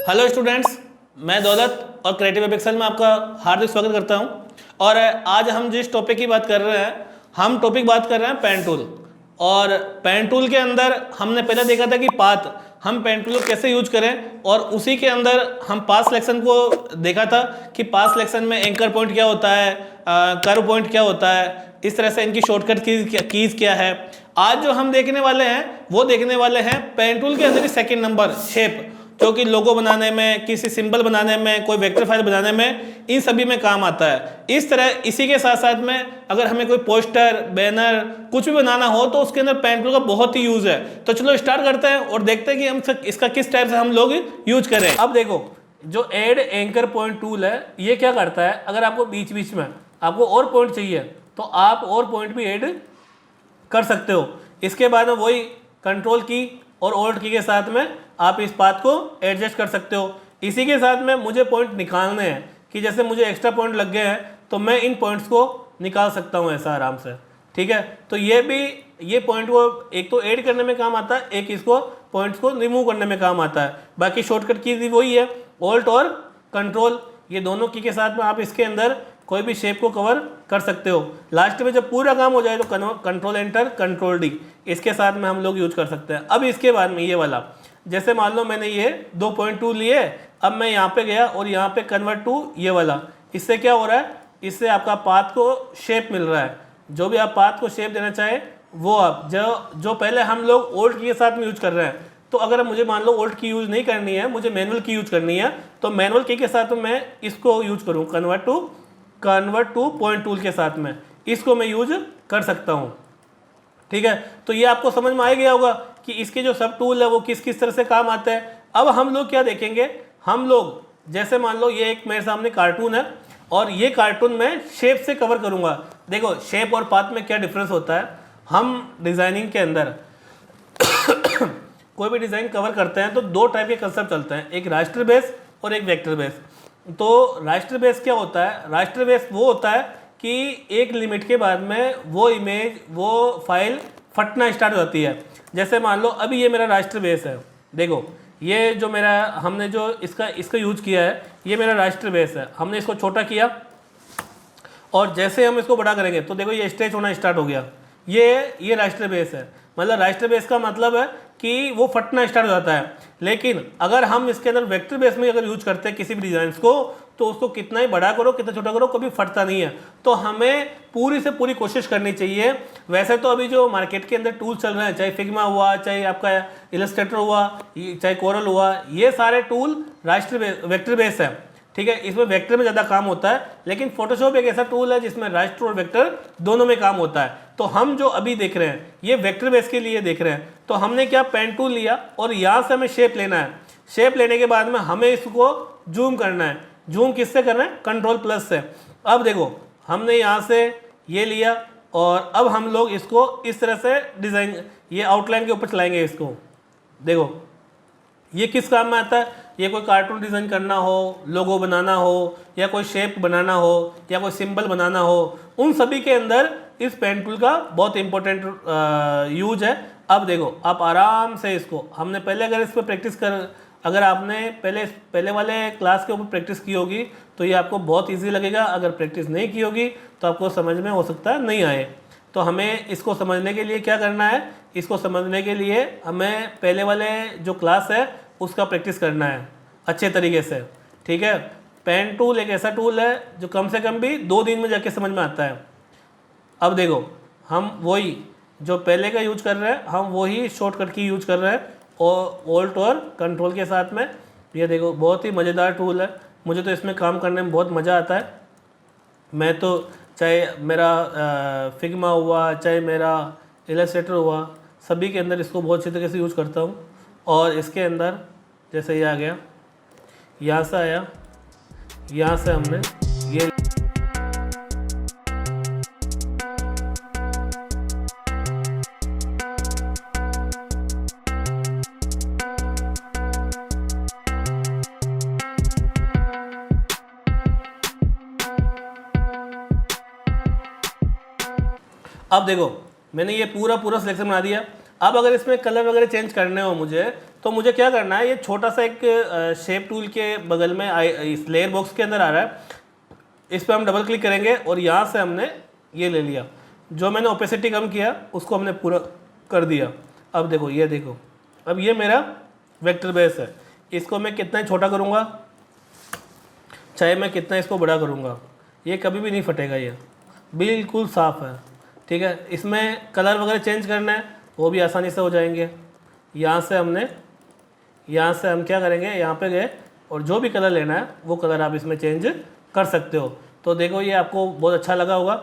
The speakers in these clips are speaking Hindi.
हेलो स्टूडेंट्स, मैं दौलत और क्रिएटिव वेब एक्सेल में आपका हार्दिक स्वागत करता हूं। और आज हम जिस टॉपिक की बात कर रहे हैं, हम टॉपिक बात कर रहे हैं पेन टूल। और पेन टूल के अंदर हमने पहले देखा था कि पाथ, हम पेन टूल को कैसे यूज करें, और उसी के अंदर हम पाथ सिलेक्शन को देखा था कि पाथ सिलेक्शन में एंकर पॉइंट क्या होता है, कर्व पॉइंट क्या होता है, इस तरह से इनकी शॉर्टकट कीज क्या है। आज जो हम देखने वाले हैं वो देखने वाले हैं पेन टूल के अंदर ही सेकंड नंबर शेप, जो कि लोगो बनाने में, किसी सिंबल बनाने में, कोई वेक्टर फाइल बनाने में, इन सभी में काम आता है। इस तरह इसी के साथ साथ में अगर हमें कोई पोस्टर, बैनर कुछ भी बनाना हो तो उसके अंदर पेन टूल का बहुत ही यूज है। तो चलो स्टार्ट करते हैं और देखते हैं कि हम इसका किस टाइप से हम लोग यूज करें। अब देखो, जो एड एंकर पॉइंट टूल है ये क्या करता है, अगर आपको बीच बीच में आपको और पॉइंट चाहिए तो आप और पॉइंट भी ऐड कर सकते हो। इसके बाद में वही कंट्रोल की और ऑल्ट की के साथ में आप इस पाथ को एडजस्ट कर सकते हो। इसी के साथ में मुझे पॉइंट निकालने हैं कि जैसे मुझे एक्स्ट्रा पॉइंट लग गए हैं तो मैं इन पॉइंट्स को निकाल सकता हूँ ऐसा आराम से। ठीक है, तो ये पॉइंट को एक तो ऐड करने में काम आता है, एक इसको पॉइंट्स को रिमूव करने में काम आता है। बाकी शॉर्टकट की भी वही है, ऑल्ट और कंट्रोल, ये दोनों की के साथ में आप इसके अंदर कोई भी शेप को कवर कर सकते हो। लास्ट में जब पूरा काम हो जाए तो कंट्रोल एंटर, कंट्रोल डी, इसके साथ में हम लोग यूज कर सकते हैं। अब इसके बाद में ये वाला, जैसे मान लो मैंने ये 2.2 लिए, अब मैं यहाँ पे गया और यहाँ पे कन्वर्ट टू ये वाला, इससे क्या हो रहा है, इससे आपका पाथ को शेप मिल रहा है। जो भी आप पाथ को शेप देना चाहे वो आप जो पहले हम लोग ओल्ड की के साथ में यूज कर रहे हैं, तो अगर मुझे मान लो ओल्ड की यूज नहीं करनी है, मुझे मैनुअल की यूज करनी है, तो मैनुअल की के साथ में मैं इसको यूज करूँ, कन्वर्ट टू पॉइंट टूल के साथ में इसको मैं यूज कर सकता हूँ। ठीक है, तो ये आपको समझ में आ गया होगा कि इसके जो सब टूल है वो किस किस तरह से काम आते हैं। अब हम लोग क्या देखेंगे, हम लोग जैसे मान लो ये एक मेरे सामने कार्टून है और ये कार्टून मैं शेप से कवर करूँगा। देखो शेप और पाथ में क्या डिफरेंस होता है। हम डिज़ाइनिंग के अंदर कोई भी डिज़ाइन कवर करते हैं तो दो टाइप के कंसेप्ट चलते हैं, एक रास्टर बेस और एक वेक्टर बेस। तो रास्टर बेस क्या होता है, रास्टर बेस वो होता है कि एक लिमिट के बाद में वो इमेज, वो फाइल फटना स्टार्ट हो जाती है। जैसे मान लो अभी ये मेरा रास्टर बेस है, देखो ये जो मेरा हमने जो इसका यूज किया है, ये मेरा रास्टर बेस है। हमने इसको छोटा किया और जैसे हम इसको बड़ा करेंगे तो देखो ये स्ट्रेच होना स्टार्ट हो गया। ये रास्टर बेस है, मतलब रास्टर बेस का मतलब है कि वो फटना स्टार्ट हो जाता है। लेकिन अगर हम इसके अंदर वेक्टर बेस में अगर यूज करते हैं किसी भी डिज़ाइन को, तो उसको कितना ही बड़ा करो, कितना छोटा करो, कभी फटता नहीं है। तो हमें पूरी से पूरी कोशिश करनी चाहिए। वैसे तो अभी जो मार्केट के अंदर टूल चल रहे हैं, चाहे फिग्मा हुआ, चाहे आपका इलस्ट्रेटर हुआ, चाहे कोरल हुआ, ये सारे टूल वेक्टर बेस है। ठीक है, इसमें वेक्टर में ज़्यादा काम होता है, लेकिन फोटोशॉप एक ऐसा टूल है जिसमें रास्टर और वेक्टर दोनों में काम होता है। तो हम जो अभी देख रहे हैं ये वेक्टर बेस के लिए देख रहे हैं। तो हमने क्या, पेन टूल लिया और यहाँ से हमें शेप लेना है। शेप लेने के बाद में हमें इसको जूम करना है। जूम किससे करना है, कंट्रोल प्लस से। अब देखो हमने यहाँ से ये लिया और अब हम लोग इसको इस तरह से डिज़ाइन, ये आउटलाइन के ऊपर चलाएंगे इसको। देखो ये किस काम में आता है, ये कोई कार्टून डिज़ाइन करना हो, लोगो बनाना हो, या कोई शेप बनाना हो, या कोई सिंबल बनाना हो, उन सभी के अंदर इस पेन टूल का बहुत इंपॉर्टेंट यूज है। अब देखो आप आराम से इसको, हमने पहले अगर इस पर अगर आपने पहले वाले क्लास के ऊपर प्रैक्टिस की होगी तो ये आपको बहुत ईजी लगेगा। अगर प्रैक्टिस नहीं की होगी तो आपको समझ में हो सकता है नहीं आए। तो हमें इसको समझने के लिए क्या करना है, इसको समझने के लिए हमें पहले वाले जो क्लास है उसका प्रैक्टिस करना है अच्छे तरीके से। ठीक है, पेन टूल एक ऐसा टूल है जो कम से कम भी 2 दिन में जाके समझ में आता है। अब देखो हम वही जो पहले का यूज कर रहे हैं, हम वही शॉर्टकट की यूज कर रहे हैं और ऑल्ट और कंट्रोल के साथ में। ये देखो बहुत ही मज़ेदार टूल है, मुझे तो इसमें काम करने में बहुत मज़ा आता है। मैं तो चाहे मेरा फिग्मा हुआ, चाहे मेरा इलस्ट्रेटर हुआ, सभी के अंदर इसको बहुत अच्छी तरीके से यूज करता हूँ। और इसके अंदर जैसे ये आ गया, यहाँ से आया, यहाँ से हमने ये अब देखो मैंने ये पूरा सिलेक्शन बना दिया। अब अगर इसमें कलर वगैरह चेंज करने हो मुझे, तो मुझे क्या करना है, ये छोटा सा एक शेप टूल के बगल में इस लेयर बॉक्स के अंदर आ रहा है, इस पर हम डबल क्लिक करेंगे और यहाँ से हमने ये ले लिया, जो मैंने ओपेसिटी कम किया उसको हमने पूरा कर दिया। अब देखो, ये देखो, अब ये मेरा वेक्टर बेस है। इसको मैं कितना ही छोटा करूँगा, चाहे मैं कितना इसको बड़ा करूँगा, ये कभी भी नहीं फटेगा, ये बिल्कुल साफ़ है। ठीक है, इसमें कलर वगैरह चेंज करना है वो भी आसानी से हो जाएंगे। यहाँ से हम क्या करेंगे, यहाँ पे गए और जो भी कलर लेना है वो कलर आप इसमें चेंज कर सकते हो। तो देखो, ये आपको बहुत अच्छा लगा होगा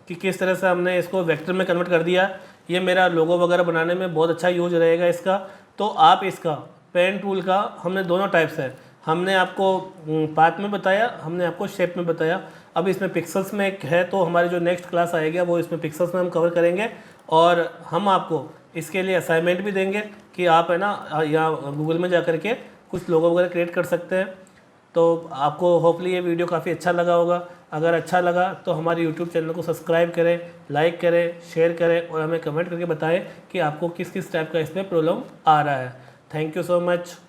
कि किस तरह से हमने इसको वेक्टर में कन्वर्ट कर दिया। ये मेरा लोगो वगैरह बनाने में बहुत अच्छा यूज रहेगा इसका। तो आप इसका पेन टूल का, हमने दोनों टाइप्स है, हमने आपको पाथ में बताया, हमने आपको शेप में बताया। अब इसमें पिक्सल्स में एक है, तो हमारी जो नेक्स्ट क्लास आएगी वो इसमें पिक्सल्स में हम कवर करेंगे। और हम आपको इसके लिए असाइनमेंट भी देंगे कि आप है ना यहाँ गूगल में जा कर के कुछ लोगो वगैरह क्रिएट कर सकते हैं। तो आपको होपफुली ये वीडियो काफ़ी अच्छा लगा होगा। अगर अच्छा लगा तो हमारे यूट्यूब चैनल को सब्सक्राइब करें, लाइक करें, शेयर करें और हमें कमेंट करके बताएं कि आपको किस किस टाइप का इसमें प्रॉब्लम आ रहा है। Thank you so much.